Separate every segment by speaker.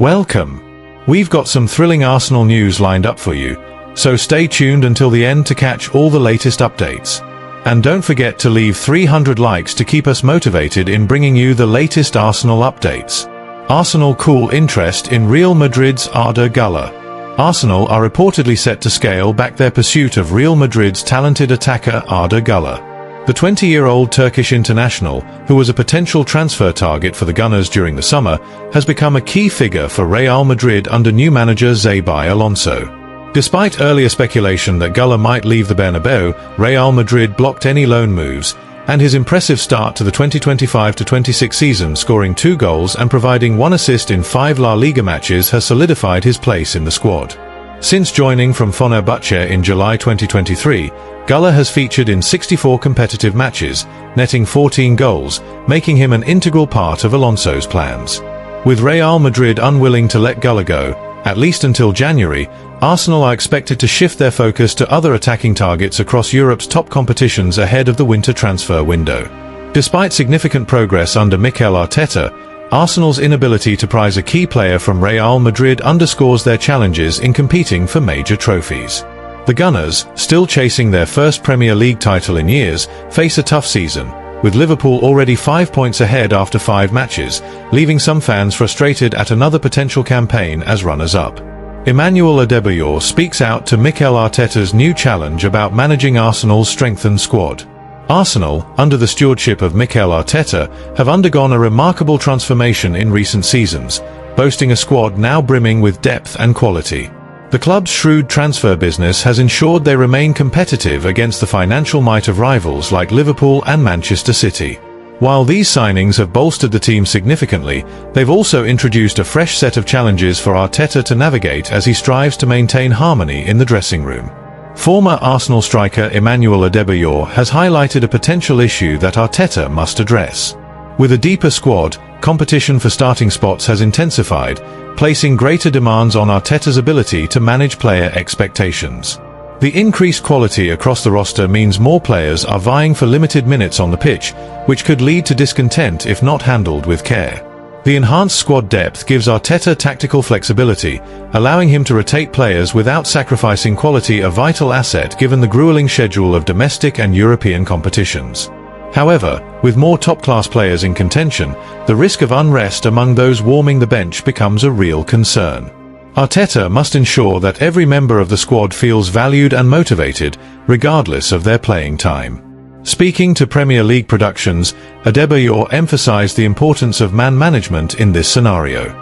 Speaker 1: Welcome. We've got some thrilling Arsenal news lined up for you, so stay tuned until the end to catch all the latest updates. And don't forget to leave 300 likes to keep us motivated in bringing you the latest Arsenal updates. Arsenal cool interest in Real Madrid's Arda Güler. Arsenal are reportedly set to scale back their pursuit of Real Madrid's talented attacker Arda Güler. The 20-year-old Turkish international, who was a potential transfer target for the Gunners during the summer, has become a key figure for Real Madrid under new manager Xabi Alonso. Despite earlier speculation that Güler might leave the Bernabeu, Real Madrid blocked any loan moves, and his impressive start to the 2025-26 season, scoring 2 goals and providing 1 assist in 5 La Liga matches, has solidified his place in the squad. Since joining from Fenerbahce in July 2023, Güler has featured in 64 competitive matches, netting 14 goals, making him an integral part of Alonso's plans. With Real Madrid unwilling to let Güler go, at least until January, Arsenal are expected to shift their focus to other attacking targets across Europe's top competitions ahead of the winter transfer window. Despite significant progress under Mikel Arteta, Arsenal's inability to prize a key player from Real Madrid underscores their challenges in competing for major trophies. The Gunners, still chasing their first Premier League title in years, face a tough season, with Liverpool already 5 points ahead after 5 matches, leaving some fans frustrated at another potential campaign as runners-up. Emmanuel Adebayor speaks out to Mikel Arteta's new challenge about managing Arsenal's strengthened squad. Arsenal, under the stewardship of Mikel Arteta, have undergone a remarkable transformation in recent seasons, boasting a squad now brimming with depth and quality. The club's shrewd transfer business has ensured they remain competitive against the financial might of rivals like Liverpool and Manchester City. While these signings have bolstered the team significantly, they've also introduced a fresh set of challenges for Arteta to navigate as he strives to maintain harmony in the dressing room. Former Arsenal striker Emmanuel Adebayor has highlighted a potential issue that Arteta must address. With a deeper squad, competition for starting spots has intensified, placing greater demands on Arteta's ability to manage player expectations. The increased quality across the roster means more players are vying for limited minutes on the pitch, which could lead to discontent if not handled with care. The enhanced squad depth gives Arteta tactical flexibility, allowing him to rotate players without sacrificing quality, a vital asset given the grueling schedule of domestic and European competitions. However, with more top-class players in contention, the risk of unrest among those warming the bench becomes a real concern. Arteta must ensure that every member of the squad feels valued and motivated, regardless of their playing time. Speaking to Premier League Productions, Adebayor emphasized the importance of man management in this scenario.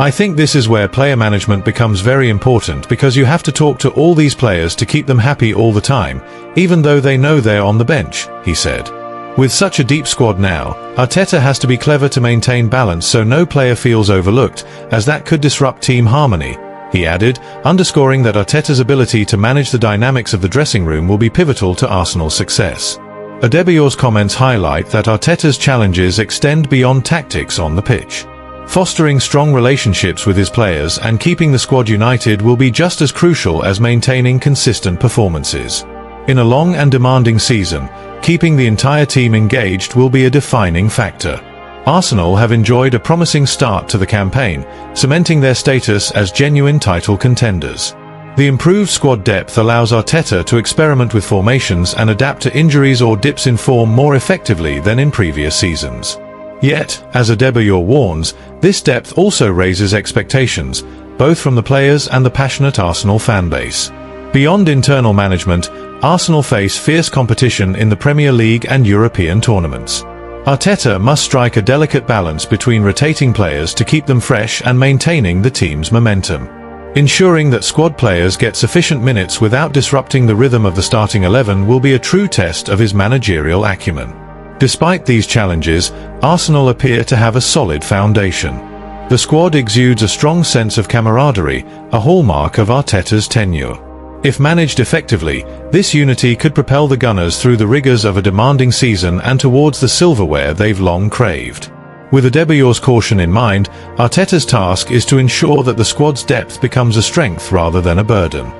Speaker 1: "I think this is where player management becomes very important, because you have to talk to all these players to keep them happy all the time, even though they know they're on the bench," he said. With such a deep squad now, Arteta has to be clever to maintain balance so no player feels overlooked, as that could disrupt team harmony, he added, underscoring that Arteta's ability to manage the dynamics of the dressing room will be pivotal to Arsenal's success. Adebayor's comments highlight that Arteta's challenges extend beyond tactics on the pitch. Fostering strong relationships with his players and keeping the squad united will be just as crucial as maintaining consistent performances. In a long and demanding season, keeping the entire team engaged will be a defining factor. Arsenal have enjoyed a promising start to the campaign, cementing their status as genuine title contenders. The improved squad depth allows Arteta to experiment with formations and adapt to injuries or dips in form more effectively than in previous seasons. Yet, as Adebayor warns, this depth also raises expectations, both from the players and the passionate Arsenal fanbase. Beyond internal management, Arsenal face fierce competition in the Premier League and European tournaments. Arteta must strike a delicate balance between rotating players to keep them fresh and maintaining the team's momentum. Ensuring that squad players get sufficient minutes without disrupting the rhythm of the starting 11 will be a true test of his managerial acumen. Despite these challenges, Arsenal appear to have a solid foundation. The squad exudes a strong sense of camaraderie, a hallmark of Arteta's tenure. If managed effectively, this unity could propel the Gunners through the rigors of a demanding season and towards the silverware they've long craved. With Adebayor's caution in mind, Arteta's task is to ensure that the squad's depth becomes a strength rather than a burden.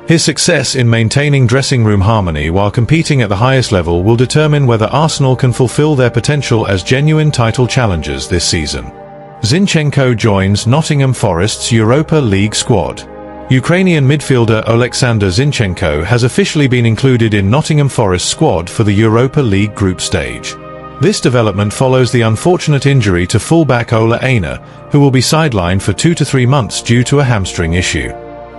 Speaker 1: His success in maintaining dressing room harmony while competing at the highest level will determine whether Arsenal can fulfill their potential as genuine title challengers this season. Zinchenko joins Nottingham Forest's Europa League squad. Ukrainian midfielder Oleksandr Zinchenko has officially been included in Nottingham Forest's squad for the Europa League group stage. This development follows the unfortunate injury to fullback Ola Aina, who will be sidelined for 2 to 3 months due to a hamstring issue.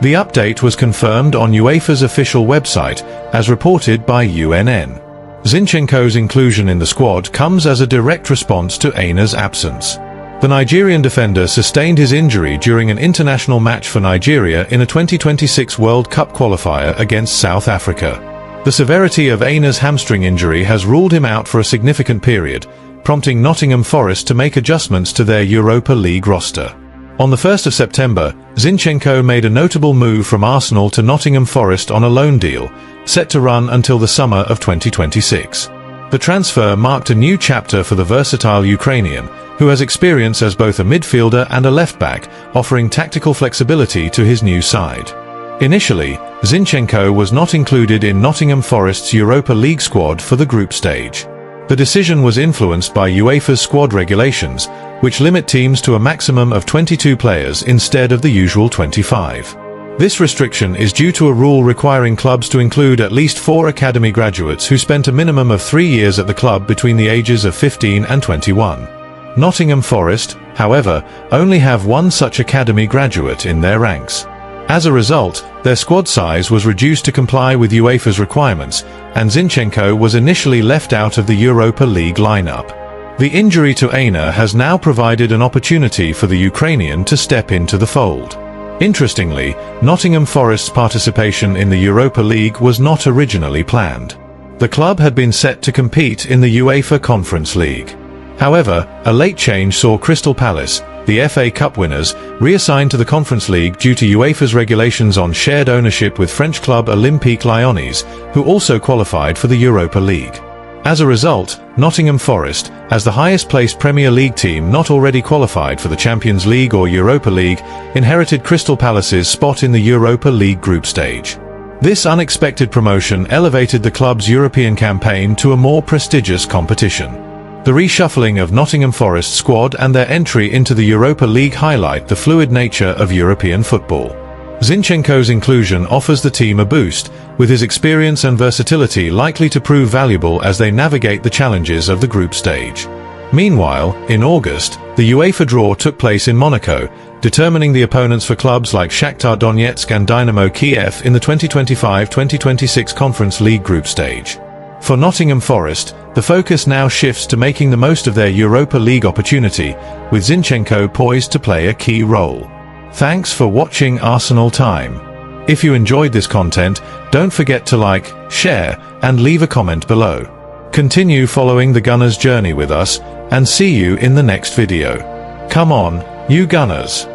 Speaker 1: The update was confirmed on UEFA's official website, as reported by UNN. Zinchenko's inclusion in the squad comes as a direct response to Aina's absence. The Nigerian defender sustained his injury during an international match for Nigeria in a 2026 World Cup qualifier against South Africa. The severity of Aina's hamstring injury has ruled him out for a significant period, prompting Nottingham Forest to make adjustments to their Europa League roster. On the 1st of September, Zinchenko made a notable move from Arsenal to Nottingham Forest on a loan deal, set to run until the summer of 2026. The transfer marked a new chapter for the versatile Ukrainian, who has experience as both a midfielder and a left-back, offering tactical flexibility to his new side. Initially, Zinchenko was not included in Nottingham Forest's Europa League squad for the group stage. The decision was influenced by UEFA's squad regulations, which limit teams to a maximum of 22 players instead of the usual 25. This restriction is due to a rule requiring clubs to include at least 4 academy graduates who spent a minimum of 3 years at the club between the ages of 15 and 21. Nottingham Forest, however, only have 1 such academy graduate in their ranks. As a result, their squad size was reduced to comply with UEFA's requirements, and Zinchenko was initially left out of the Europa League lineup. The injury to Aina has now provided an opportunity for the Ukrainian to step into the fold. Interestingly, Nottingham Forest's participation in the Europa League was not originally planned. The club had been set to compete in the UEFA Conference League. However, a late change saw Crystal Palace, the FA Cup winners, reassigned to the Conference League due to UEFA's regulations on shared ownership with French club Olympique Lyonnais, who also qualified for the Europa League. As a result, Nottingham Forest, as the highest-placed Premier League team not already qualified for the Champions League or Europa League, inherited Crystal Palace's spot in the Europa League group stage. This unexpected promotion elevated the club's European campaign to a more prestigious competition. The reshuffling of Nottingham Forest's squad and their entry into the Europa League highlight the fluid nature of European football. Zinchenko's inclusion offers the team a boost, with his experience and versatility likely to prove valuable as they navigate the challenges of the group stage. Meanwhile, in August, the UEFA draw took place in Monaco, determining the opponents for clubs like Shakhtar Donetsk and Dynamo Kiev in the 2025-2026 Conference League group stage. For Nottingham Forest, the focus now shifts to making the most of their Europa League opportunity, with Zinchenko poised to play a key role. Thanks for watching Arsenal Time. If you enjoyed this content, don't forget to like, share, and leave a comment below. Continue following the Gunners' journey with us, and see you in the next video. Come on, you Gunners!